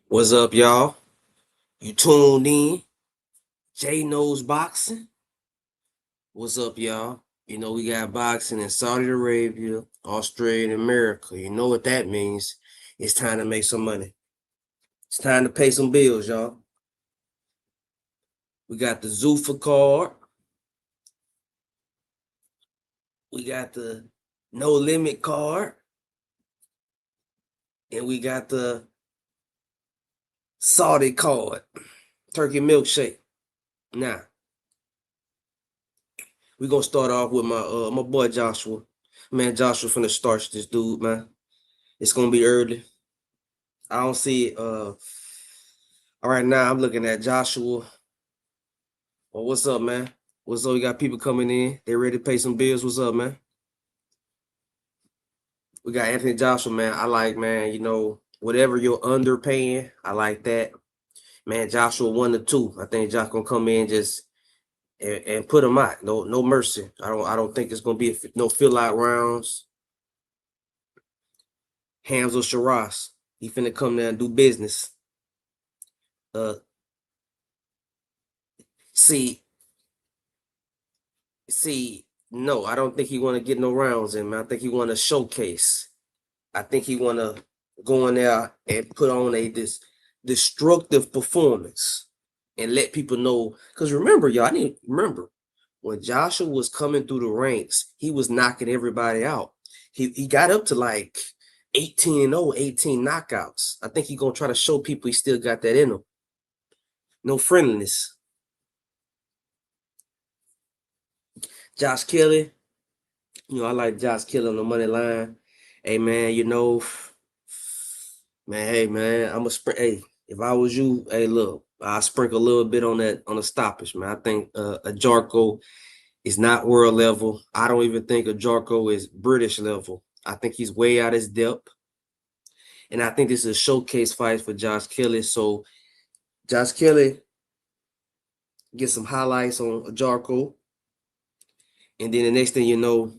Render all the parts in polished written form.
What's up, y'all? You tuned in. J Knows Boxing. What's up, y'all? You know, we got boxing in Saudi Arabia, Australia, and America. You know what that means. It's time to make some money. It's time to pay some bills, y'all. We got the Zufa card. We got the No Limit card. And we got the Saudi card. Turkey milkshake. Now, we're gonna start off with my boy Joshua. Man, Joshua finna start this dude, man. It's gonna be early. I don't see it. All right, now I'm looking at Joshua. Well, what's up, man? What's up? We got people coming in. They ready to pay some bills. What's up, man? We got Anthony Joshua, man. I like, man, whatever you're underpaying, I like that. Man, Joshua 1-2. I think Josh gonna come in just and put him out. No mercy. I don't think it's gonna be no fill out rounds. Hamza Shiraz. He finna come there and do business. See, no, I don't think he want to get no rounds in, man. I think he want to showcase. I think he want to go in there and put on a destructive performance and let people know. Because remember, y'all, I need to remember when Joshua was coming through the ranks, he was knocking everybody out. He got up to like 18-0, 18 knockouts. I think he's gonna try to show people he still got that in him. No friendliness. Josh Kelly, I like Josh Kelly on the money line. Hey man, hey man, I'm a sprint. Hey, if I was you, hey look, I sprinkle a little bit on the stoppage, man. I think a Jarko is not world level. I don't even think a Jarko is British level. I think he's way out his depth, and I think this is a showcase fight for Josh Kelly. So Josh Kelly get some highlights on Jarko, and then the next thing you know,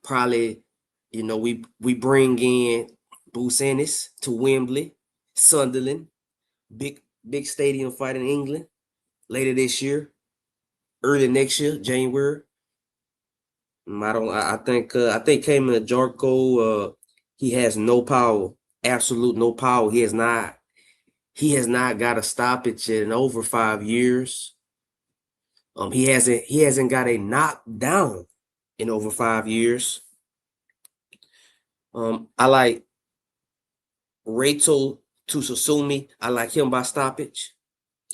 probably we bring in Bruce Ennis to Wembley, Sunderland, big stadium fight in England later this year, early next year, January. I think Cayman Jarko, he has no power, absolute no power. He has not got a stoppage in over 5 years. He hasn't got a knockdown in over 5 years. I like Reto Tusasumi. I like him by stoppage.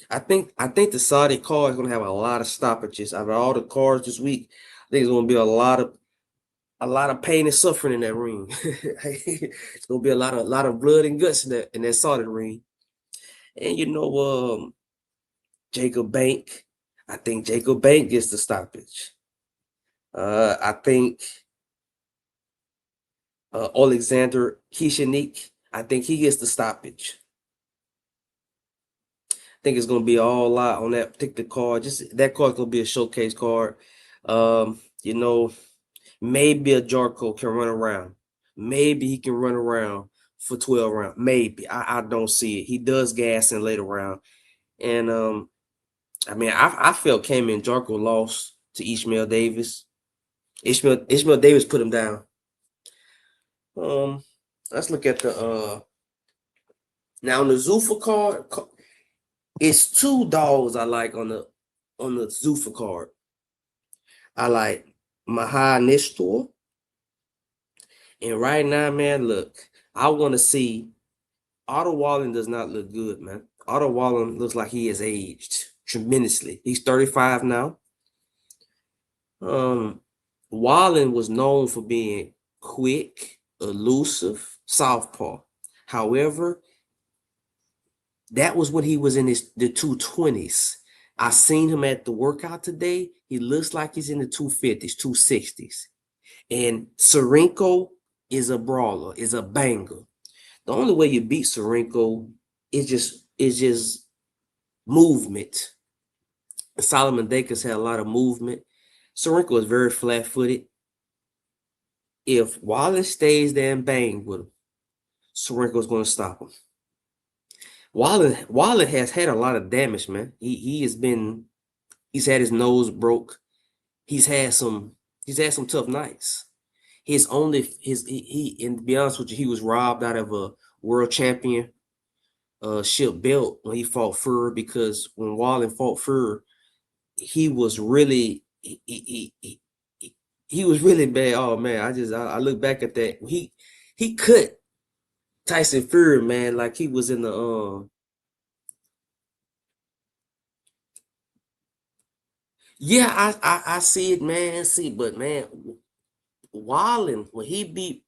I think the Saudi card is gonna have a lot of stoppages. Out of all the cards this week, I think it's gonna be a lot of pain and suffering in that ring. It's gonna be a lot of blood and guts in that Saudi ring. And Jacob Bank. I think Jacob Bank gets the stoppage. I think Alexander Kishinik. I think he gets the stoppage. I think it's gonna be all lot on that particular card. Just that card's gonna be a showcase card. Maybe a Jarko can run around. Maybe he can run around for 12 rounds. Maybe. I don't see it. He does gas in later round. And I felt Cayman Jarko lost to Ishmael Davis. Ishmael Davis put him down. Let's look at the now on the Zufa card. It's two dogs I like on the Zufa card. I like Maha Nestor. And right now, man, look, I want to see Otto Wallen does not look good, man. Otto Wallen looks like he has aged tremendously. He's 35 now. Wallen was known for being quick, elusive, southpaw. However, that was when he was in the 220s. I seen him at the workout today. He looks like he's in the 250s, 260s. And Serenko is a brawler, is a banger. The only way you beat Serenko is just movement. Solomon Dakis had a lot of movement. Serenko is very flat-footed. If Wallace stays there and bang with him, Serenko's going to stop him. Wallen has had a lot of damage, man. He's had his nose broke. He's had some he's had some tough nights. His only his he and to be honest with you, he was robbed out of a world champion ship belt when he fought Fur, because when Wallen fought Fur, he was really he was really bad. Oh man, I look back at that. He cut Tyson Fury, man, like he was in the yeah, I see it, man. See, but man, Wallen, when he beat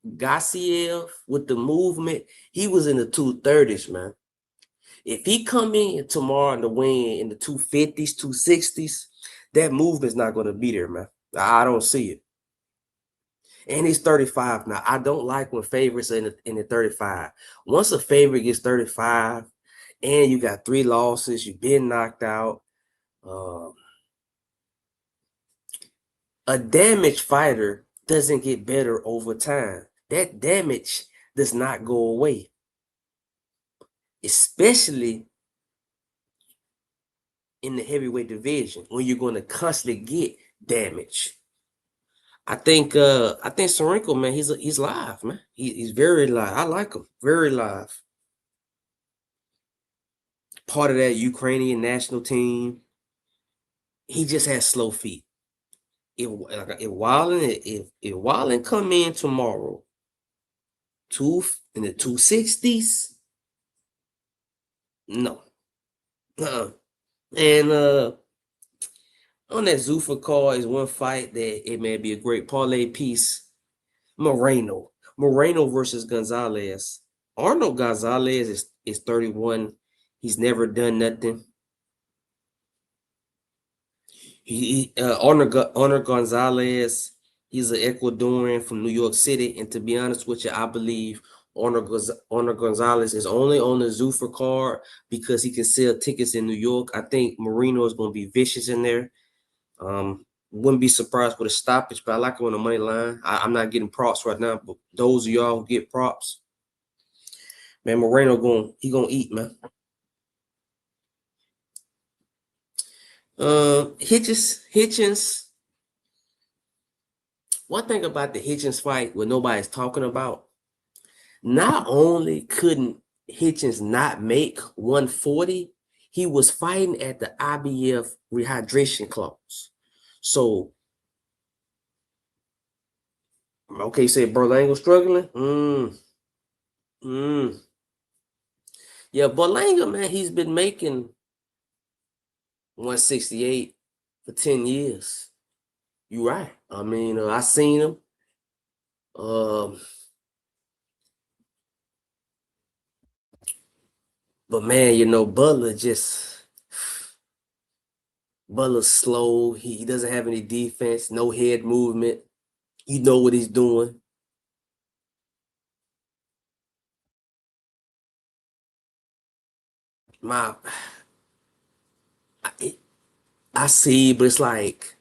Gassiev with the movement, he was in the 230s, man. If he come in tomorrow and the win in the 250s, 260s, that movement's not going to be there, man. I don't see it. And he's 35 now. I don't like when favorites are in the 35. Once a favorite gets 35 and you got 3 losses, you've been knocked out. A damaged fighter doesn't get better over time. That damage does not go away, especially in the heavyweight division when you're going to constantly get damage. I think Sorenko, man, he's live, man. He's very live. I like him. Very live. Part of that Ukrainian national team. He just has slow feet. If Wallen come in tomorrow, in the 260s, no. And on that Zufa card is one fight that it may be a great parlay piece. Moreno versus Gonzalez. Arnold Gonzalez is 31. He's never done nothing. Arnold Gonzalez, he's an Ecuadorian from New York City. And to be honest with you, I believe Arnold Gonzalez is only on the Zufa card because he can sell tickets in New York. I think Moreno is going to be vicious in there. Wouldn't be surprised with a stoppage, but I like him on the money line. I'm not getting props right now, but those of y'all who get props, man, Moreno gonna eat, man. Hitchens. One thing about the Hitchens fight, what nobody's talking about, not only couldn't Hitchens not make 140, he was fighting at the IBF rehydration clause. So, okay, you say Burlanga struggling? Yeah, Burlanga, man, he's been making 168 for 10 years. You're right. I mean, I seen him. But man, you know, Butler's slow. He doesn't have any defense, no head movement. You know what he's doing. I see, but it's like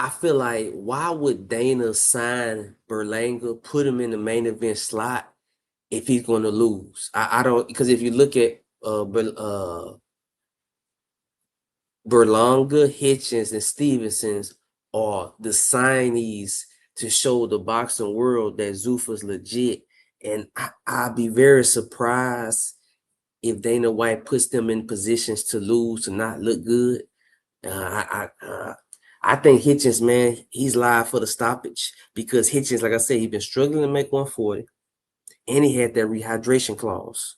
I feel like why would Dana sign Berlanga, put him in the main event slot if he's going to lose? I don't, because if you look at Berlanga, Hitchens, and Stevenson's are the signees to show the boxing world that Zufa's legit. And I'd be very surprised if Dana White puts them in positions to lose, to not look good. I think Hitchens, man, he's live for the stoppage because Hitchens, like I said, he's been struggling to make 140, and he had that rehydration clause.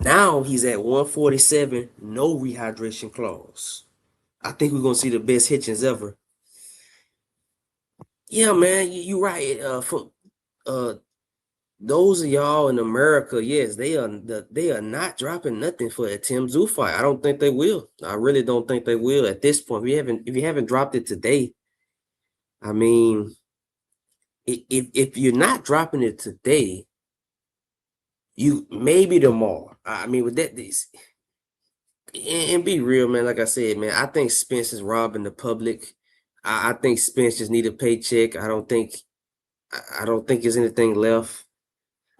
Now he's at 147, no rehydration clause. I think we're gonna see the best Hitchens ever. Yeah, man, you're right. For those of y'all in America, yes, they are not dropping nothing for a Tim Tszyu fight. I don't think they will. I really don't think they will at this point. If you haven't dropped it today, I mean, if you're not dropping it today, you maybe tomorrow. I mean, with that, and be real, man. Like I said, man, I think Spence is robbing the public. I think Spence just need a paycheck. I don't think there's anything left.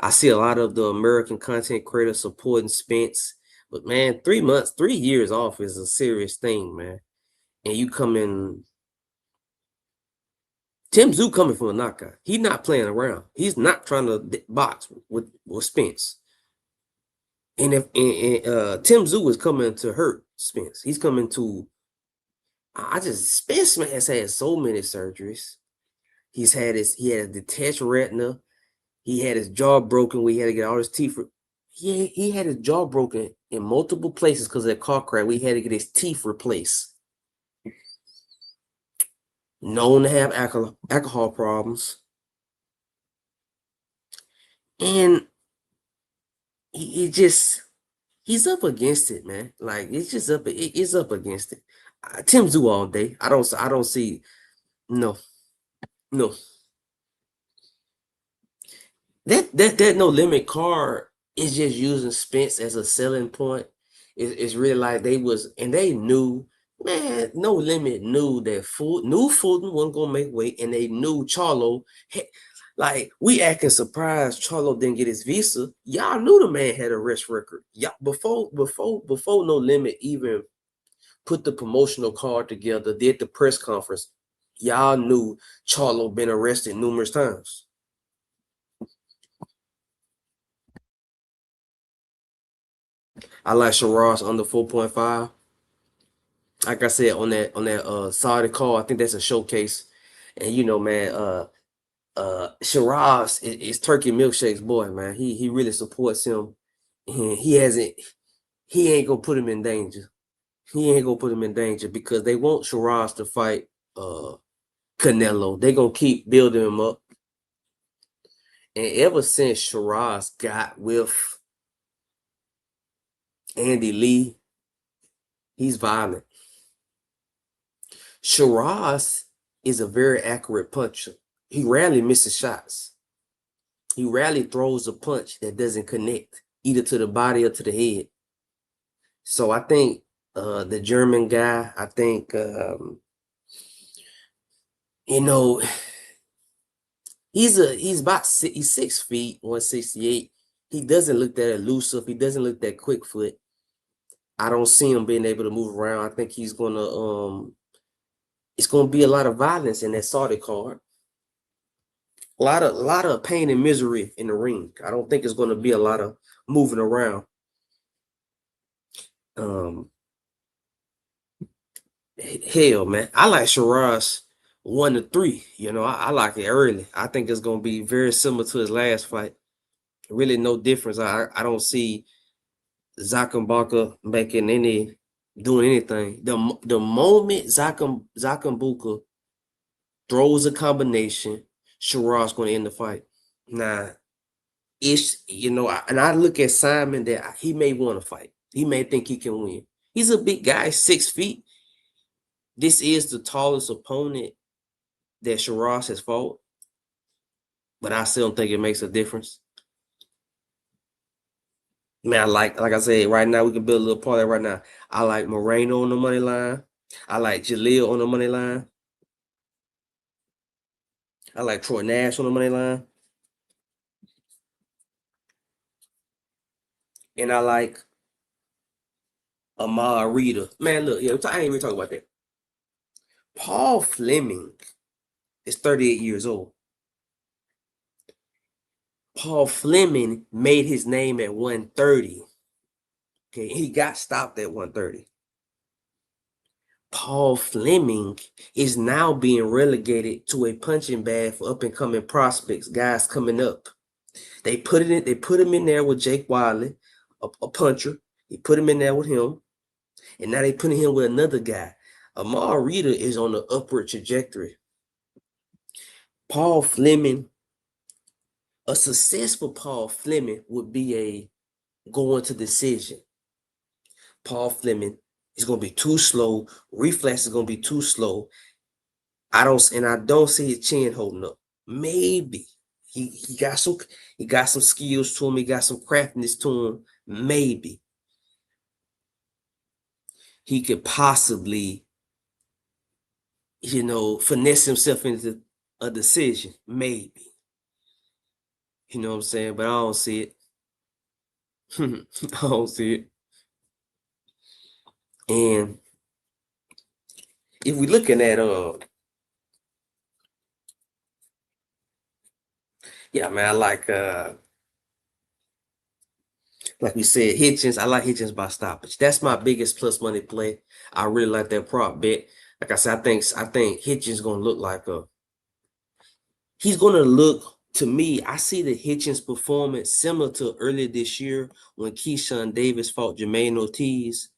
I see a lot of the American content creators supporting Spence, but man, 3 months, 3 years off is a serious thing, man. And you come in, Tim Tszyu coming from a knockout. He's not playing around. He's not trying to box with Spence. And if Tim Tszyu is coming to hurt Spence, he's coming to. Spence has had so many surgeries. He had a detached retina. He had his jaw broken. We had to get all his teeth. He had his jaw broken in multiple places because of that car crash. We had to get his teeth replaced. Known to have alcohol problems. And he's up against it, man. Like it's up against it. Tim Tszyu all day. I don't see no. That no limit card is just using Spence as a selling point. It's really like they knew, man, no limit knew that Fulton wasn't gonna make weight, and they knew Charlo like we acting surprised Charlo didn't get his visa. Y'all knew the man had a arrest record. Yeah, before no limit even put the promotional card together, did the press conference, y'all knew Charlo been arrested numerous times. I like Shiraz under 4.5. Like I said, on that Saudi call, I think that's a showcase. And you know, man, Shiraz is Turkey Milkshake's boy, man. He really supports him. He ain't gonna put him in danger. He ain't gonna put him in danger because they want Shiraz to fight Canelo. They gonna keep building him up. And ever since Shiraz got with Andy Lee, he's violent. Shiraz is a very accurate puncher. He rarely misses shots. He rarely throws a punch that doesn't connect either to the body or to the head. So I think the German guy, I think he's 6 feet, 168. He doesn't look that elusive. He doesn't look that quick foot. I don't see him being able to move around. I think he's gonna it's gonna be a lot of violence in that Saudi card. A lot of pain and misery in the ring. I don't think it's gonna be a lot of moving around. Hell, man, I like Shiraz 1-3. I like it early. I think it's gonna be very similar to his last fight. Really, no difference. I don't see Zakambuka doing anything. The moment Zakambuka throws a combination, Shiraz going to end the fight. Nah, and I look at Simon that he may want to fight. He may think he can win. He's a big guy, 6 feet. This is the tallest opponent that Shiraz has fought, but I still don't think it makes a difference. Man, like I said, right now we can build a little parlay right now. I like Moreno on the money line. I like Jalil on the money line. I like Troy Nash on the money line. And I like Amar Rita. Man, look, I ain't even talking about that. Paul Fleming is 38 years old. Paul Fleming made his name at 130. Okay, he got stopped at 130. Paul Fleming is now being relegated to a punching bag for up-and-coming prospects, guys coming up. They put him in there with Jake Wiley, a puncher. They put him in there with him. And now they putting him with another guy. Amar Rita is on the upward trajectory. Paul Fleming, a successful Paul Fleming would be a going to decision. Paul Fleming is going to be too slow. Reflex is going to be too slow. I don't see his chin holding up. Maybe he got some skills to him. He got some craftiness to him. Maybe he could possibly, finesse himself into a decision. Maybe. You know what I'm saying? But I don't see it. I don't see it. And if we looking at yeah, man, I like we said, Hitchens. I like Hitchens by stoppage. That's my biggest plus money play. I really like that prop bet. Like I said, I think Hitchens gonna look like a he's gonna look to me. I see the Hitchens performance similar to earlier this year when Keyshawn Davis fought Jermaine Ortiz.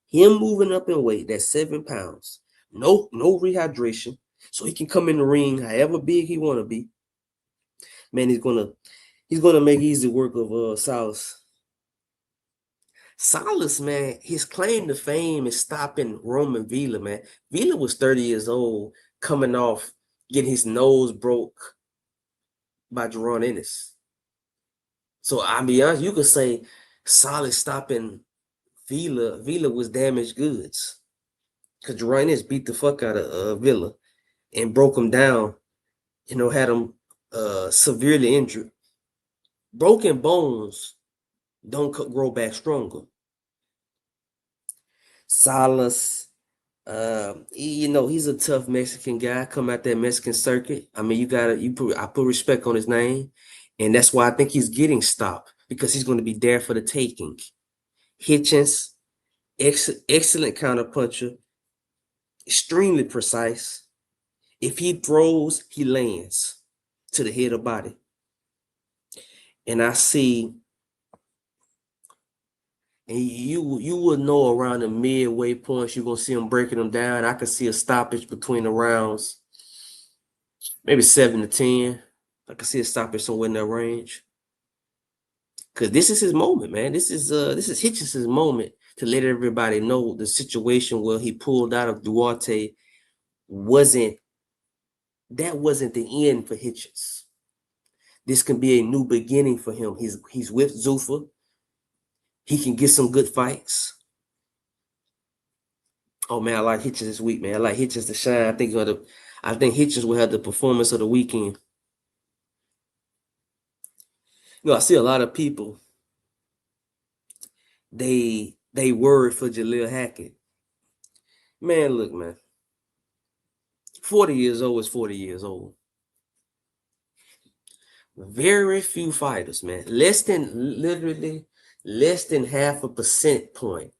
Him moving up in weight, that's 7 pounds. No rehydration. So he can come in the ring however big he wanna be. Man, he's gonna make easy work of Salas. Salas, man, his claim to fame is stopping Roman Villa, man. Villa was 30 years old, coming off getting his nose broke by Jerron Ennis. So I'll be honest, you could say Salas stopping Villa. Villa was damaged goods. Because Jerron Ennis beat the fuck out of Villa and broke him down, had him severely injured. Broken bones don't grow back stronger. Salas, he's a tough Mexican guy. Come out that Mexican circuit. I mean, I put respect on his name, and that's why I think he's getting stopped because he's going to be there for the taking. Hitchens, excellent counter puncher, extremely precise. If he throws, he lands to the head or body. And I see, and you will know around the midway points, you're gonna see him breaking them down. I could see a stoppage between the rounds, maybe 7 to 10. I could see a stoppage somewhere in that range. Cause this is his moment, man. This is Hitchens' moment to let everybody know the situation where he pulled out of Duarte wasn't the end for Hitchens. This can be a new beginning for him. He's with Zufa. He can get some good fights. Oh man, I like Hitchens this week, man. I like Hitchens to shine. I think Hitchens will have the performance of the weekend. I see a lot of people. They worried for Jaleel Hackett. Man, look, man. 40 years old is 40 years old. Very few fighters, man. Literally less than half a percent point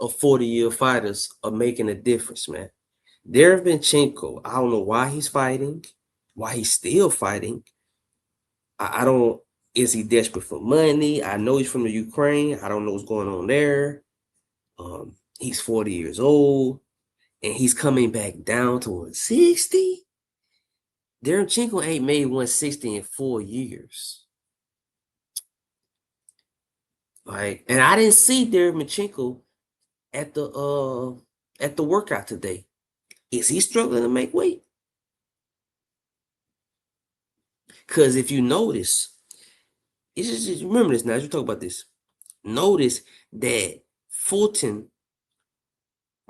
of 40-year fighters are making a difference, man. Derevyanchenko, I don't know why he's fighting, why he's still fighting. I don't, is he desperate for money? I know he's from the Ukraine. I don't know what's going on there. He's 40 years old and he's coming back down to 160. Derevyanchenko ain't made 160 in 4 years. Like, and I didn't see Derevyanchenko at the workout today. Is he struggling to make weight? Because if you notice, it's just remember this now as you talk about this. Notice that Fulton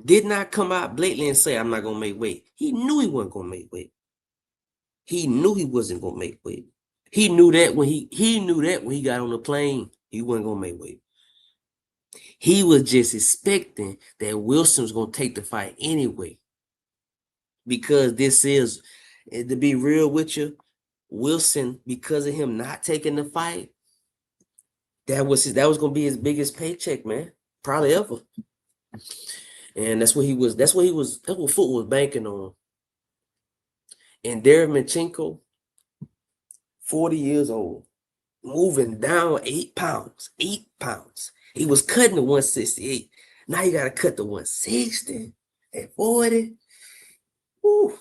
did not come out blatantly and say, I'm not gonna make weight. He knew he wasn't gonna make weight. He knew he wasn't gonna make weight. He knew that when he got on the plane, he wasn't gonna make weight. He was just expecting that Wilson was gonna take the fight anyway. Because this is, to be real with you, Wilson, because of him not taking the fight, that was gonna be his biggest paycheck, man, probably ever. And that's what Foot was banking on. And Derevyanchenko, 40 years old, moving down 8 pounds. 8 pounds. He was cutting to 168. Now you gotta cut to 160 at 40. Woo.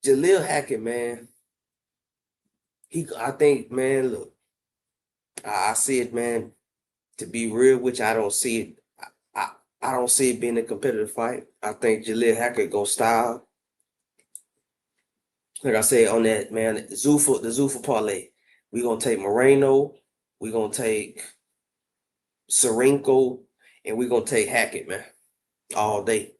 Jaleel Hackett, man. I think, man, look, I see it, man. To be real with you, I don't see it. I don't see it being a competitive fight. I think Jaleel Hackett go style. Like I said on that, man, the Zufa parlay. We're gonna take Moreno, we're gonna take Serenko, and we're gonna take Hackett, man, all day.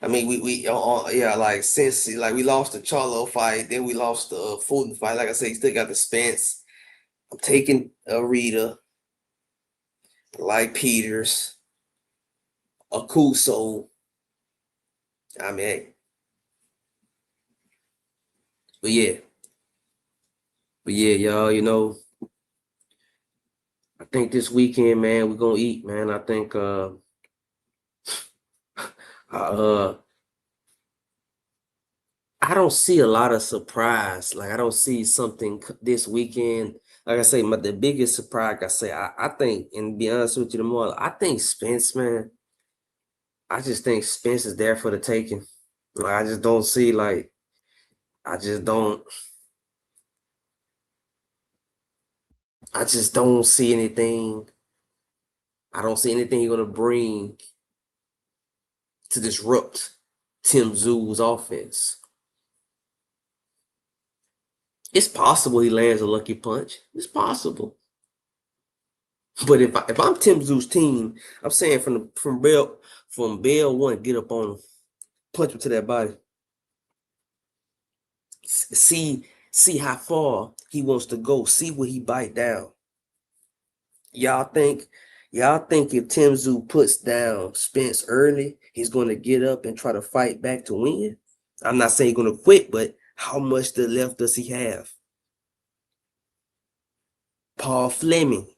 I mean, yeah, like since like we lost the Charlo fight, then we lost the Fulton fight. Like I said, you still got the Spence. I'm taking Rita, like Peters, Akuso. I mean, hey, but yeah, y'all. I think this weekend, man, we're gonna eat, man. I think uh I don't see a lot of surprise. Like I don't see something this weekend. Like I say, the biggest surprise, like I say, I think, and to be honest with you, the more I think Spence, man, I just think Spence is there for the taking. Like I just don't see like I just don't I just don't see anything. I don't see anything you're gonna bring to disrupt Tszyu's offense. It's possible he lands a lucky punch. It's possible. But if I'm Tszyu's team, I'm saying from bell one, get up on him, punch him to that body. See how far he wants to go. See where he bite down. Y'all think if Tszyu puts down Spence early, he's gonna get up and try to fight back to win? I'm not saying he's gonna quit, but how much left does he have? Paul Fleming.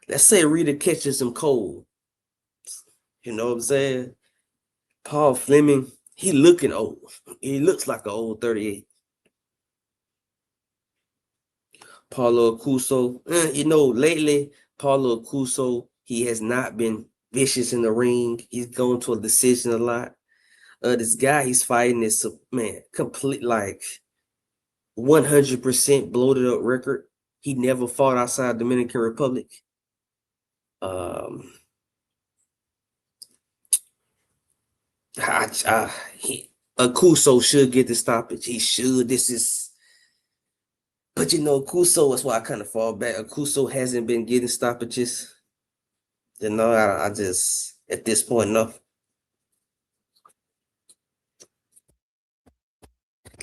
Let's say Rita catches him cold. You know what I'm saying? Paul Fleming, he looking old. He looks like an old 38. Paulo Acuso, lately, Paulo Acuso, he has not been vicious in the ring. He's going to a decision a lot. This guy he's fighting is, man, complete, like 100% bloated up record. He never fought outside Dominican Republic. Acuso should get the stoppage. He should. But Acuso, that's why I kind of fall back. Acuso hasn't been getting stoppages. I just, at this point, no.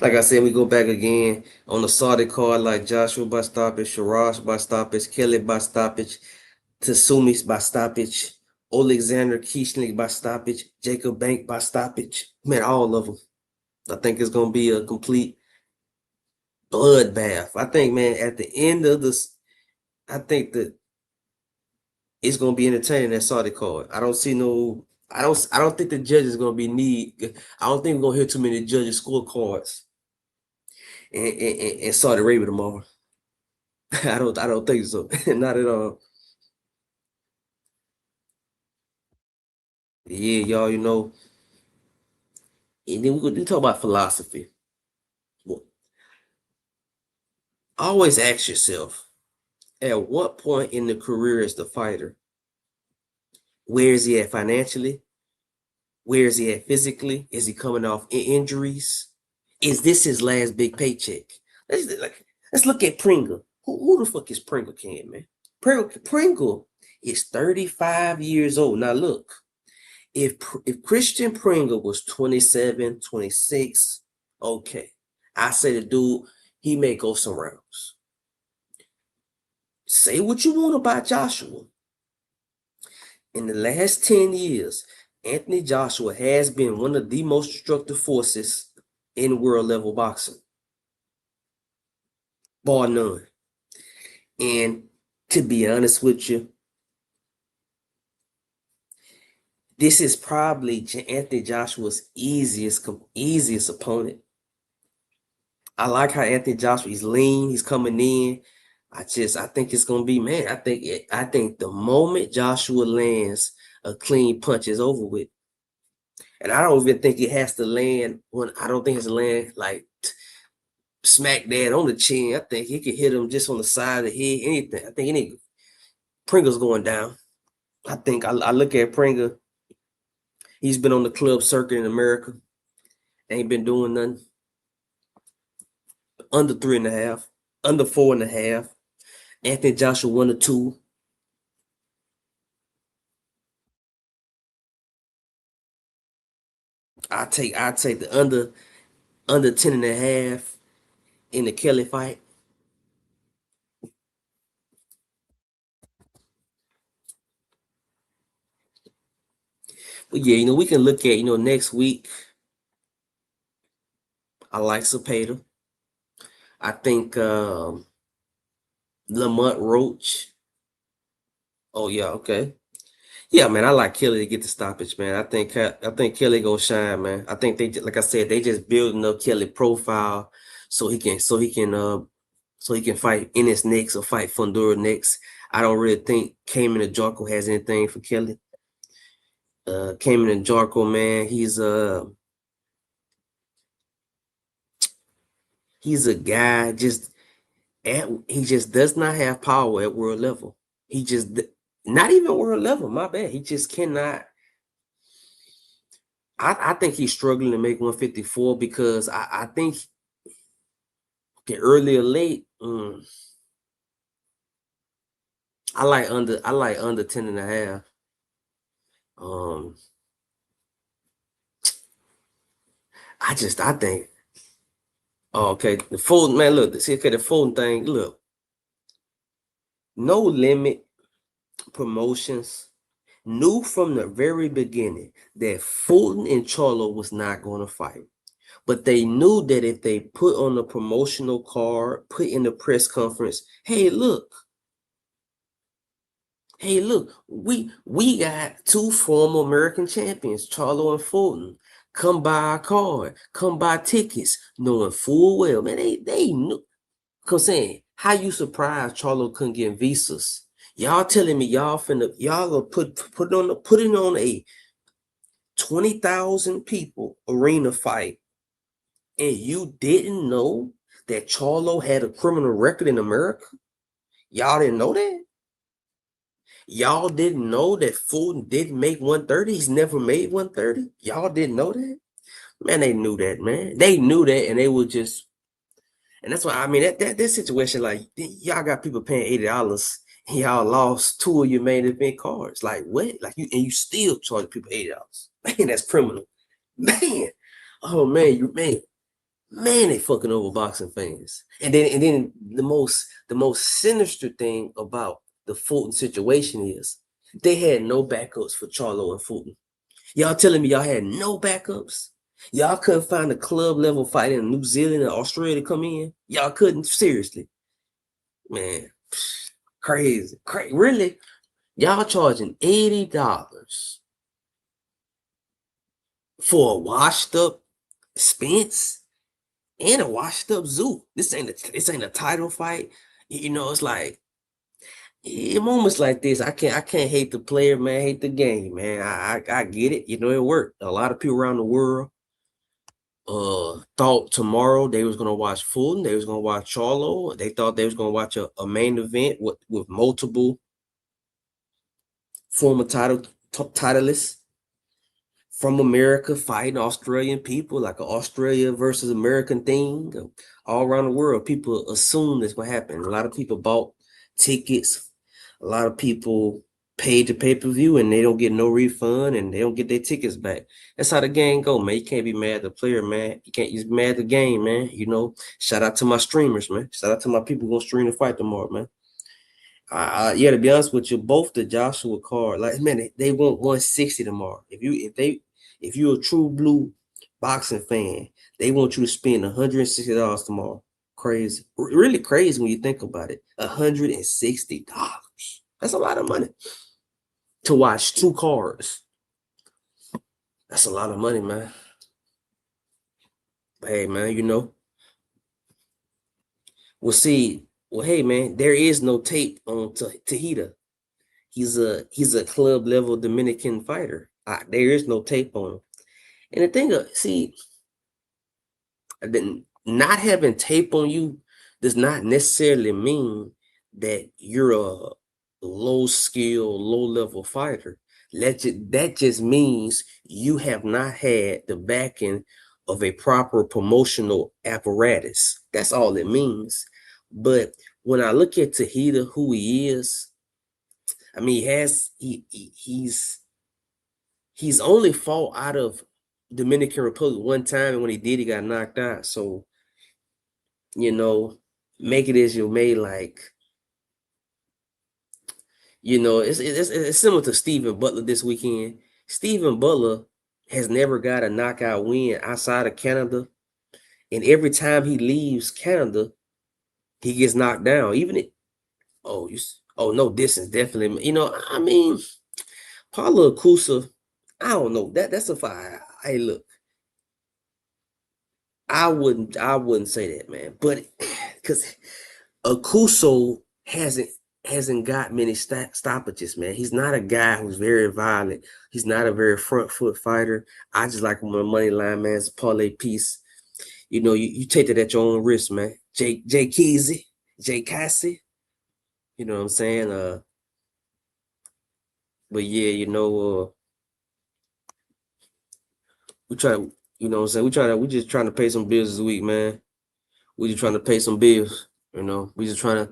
Like I said, we go back again on the Saudi card, like Joshua by stoppage, Shiraz by stoppage, Kelly by stoppage, Tsumis by stoppage, Alexander Keishnik by stoppage, Jacob Bank by stoppage. Man, all of them. I think it's going to be a complete bloodbath. I think, man, at the end of this, I think that it's going to be entertaining, that Saudi card. I don't think the judges going to I don't think we're going to hear too many judges scorecards in Saudi Arabia tomorrow. I don't think so. Not at all. Yeah, y'all, and then we talk about philosophy. Well, always ask yourself, at what point in the career is the fighter? Where is he at financially? Where is he at physically? Is he coming off injuries? Is this his last big paycheck? Let's look at Pringle. Who the fuck is Pringle, man? Pringle is 35 years old. Now look, if Christian Pringle was 27, 26, okay. I say the dude, he may go some rounds. Say what you want about Joshua. In the last 10 years, Anthony Joshua has been one of the most destructive forces in world level boxing. Bar none. And to be honest with you, this is probably Anthony Joshua's easiest opponent. I like how Anthony Joshua, he's lean, he's coming in. I think it's gonna be, man. I think the moment Joshua lands a clean punch is over with. And I don't even think it has to land I don't think it's land like smack dad on the chin. I think he could hit him just on the side of the head, anything. I think Pringle's going down. I think I look at Pringle. He's been on the club circuit in America. Ain't been doing nothing. Under 3.5, under 4.5. Anthony Joshua 1 or 2. I take the under 10 and a half in the Kelly fight. But yeah, we can look at, next week. I like Cepeda. I think Lamont Roach. Oh yeah, okay. Yeah, man, I like Kelly to get the stoppage, man. I think Kelly gonna shine, man. I think like I said, they just building up Kelly profile so he can fight Ennis next or fight Fundora next. I don't really think Cayman and Jarko has anything for Kelly. Cayman and Jarko, man, he's a guy he just does not have power at world level. He just not even world level. My bad. He just cannot. I think he's struggling to make 154 because I think early or late. I like under 10 and a half. I think. Oh, okay, the Fulton, man. Look, see, okay, the Fulton thing. Look, No Limit Promotions knew from the very beginning that Fulton and Charlo was not going to fight. But they knew that if they put on the promotional card, put in the press conference, hey, look, we got two former American champions, Charlo and Fulton. Come buy our card, come buy tickets, knowing full well, man, they knew. Cause saying, how you surprised Charlo couldn't get visas? Y'all telling me y'all gonna put it on a 20,000 people arena fight, and you didn't know that Charlo had a criminal record in America? Y'all didn't know that? Y'all didn't know that Fulton didn't make 130? He's never made 130? Y'all didn't know that? Man, they knew that, man. They knew that, and they would just, and that's why, I mean, that situation, like, y'all got people paying $80, and y'all lost two of your main event cards. Like, what? Like, you still charge people $80. Man, that's criminal. Man. Oh, man, they fucking over boxing fans. And then the most sinister thing about the Fulton situation is they had no backups for Charlo and Fulton. Y'all telling me y'all had no backups? Y'all couldn't find a club level fight in New Zealand and Australia to come in? Y'all couldn't? Seriously. Man, crazy. Really? Y'all charging $80 for a washed up Spence and a washed up Zoo. This ain't a title fight. It's like in moments like this, I can't hate the player, man. Hate the game, man. I get it. It worked. A lot of people around the world thought tomorrow they was gonna watch Fulton, they was gonna watch Charlo. They thought they was gonna watch a main event with multiple former titleists from America fighting Australian people, like an Australia versus American thing. All around the world, people assume this will happen. A lot of people bought tickets. A lot of people paid the pay-per-view and they don't get no refund and they don't get their tickets back. That's how the game go, man. You can't be mad at the player, man. You can't be mad at the game, man. Shout out to my streamers, man. Shout out to my people gonna stream the fight tomorrow, man. Yeah, to be honest with you, both the Joshua card, like, man, they want 160 tomorrow. If you're a true blue boxing fan, they want you to spend $160 tomorrow. Crazy, really crazy when you think about it. $160. That's a lot of money to watch two cards. That's a lot of money, man. But hey, man, we'll see. Well, hey, man, there is no tape on Tejeda. He's a club level Dominican fighter. There is no tape on him. And the thing see, not having tape on you does not necessarily mean that you're a low skill, low level fighter. That just means you have not had the backing of a proper promotional apparatus. That's all it means. But when I look at Tejeda, who he is, I mean, he's only fought out of Dominican Republic one time, and when he did, he got knocked out. So, you know, make it as you may, like, you know, it's similar to Stephen Butler this weekend. Stephen Butler has never got a knockout win outside of Canada, and every time he leaves Canada, he gets knocked down. Even it, oh no distance, definitely. You know, I mean, Paulo Akusa, I don't know. That's a fire. Hey, look, I wouldn't say that, man. But because Akuso hasn't got many stoppages, man. He's not a guy who's very violent. He's not a very front foot fighter. I just like him on the money line, man. It's a parlay piece. You know, you take that at your own risk, man. Jay Keezy, Jay Cassie. You know what I'm saying? But yeah, you know, we try to, you know what I'm saying? We just trying to pay some bills this week, man. We just trying to pay some bills. You know, we just trying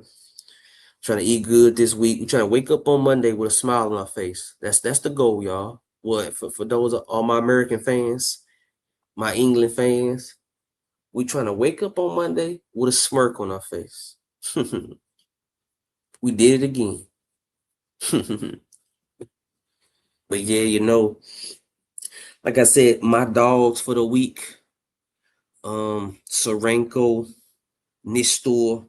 to eat good this week. We trying to wake up on Monday with a smile on our face. That's the goal, y'all. What for those all my American fans, my England fans, we trying to wake up on Monday with a smirk on our face. We did it again. But yeah, you know, like I said, my dogs for the week, Sorenko, Nistor.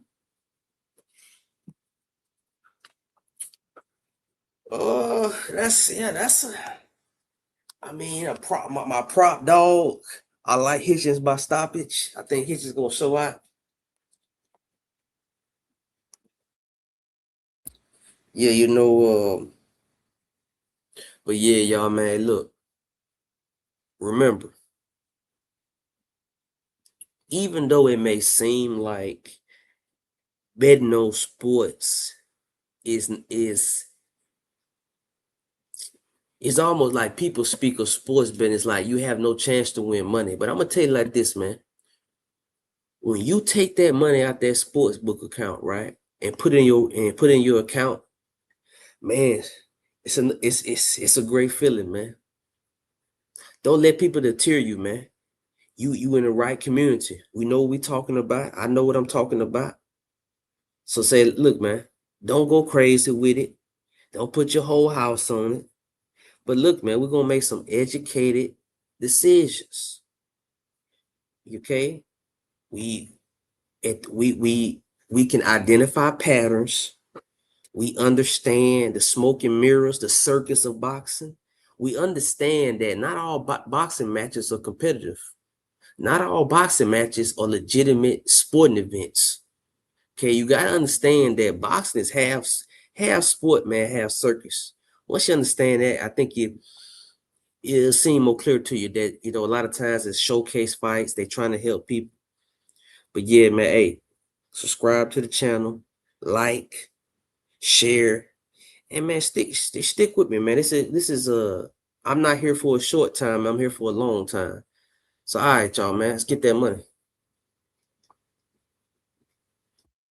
I mean, my prop dog. I like Hitchens by stoppage. I think Hitchens gonna show out. Yeah, you know, but yeah, y'all, man, look, remember, even though it may seem like betting on sports is it's almost like people speak of sports betting, it's like you have no chance to win money. But I'm gonna tell you like this, man. When you take that money out that sports book account, right, and put in your account, man, it's a great feeling, man. Don't let people deter you, man. You in the right community. We know what we talking about. I know what I'm talking about. So say, look, man, don't go crazy with it. Don't put your whole house on it. But look, man, we're gonna make some educated decisions. Okay? We it we can identify patterns. We understand the smoke and mirrors, the circus of boxing. We understand that not all boxing matches are competitive. Not all boxing matches are legitimate sporting events. Okay, you gotta understand that boxing is half sport, man, half circus. Once you understand that, I think it'll seem more clear to you that a lot of times it's showcase fights. They're trying to help people. But yeah, man, hey, subscribe to the channel, like, share, and man, stick with me, man. This is I'm not here for a short time. I'm here for a long time. So all right, y'all, man, let's get that money.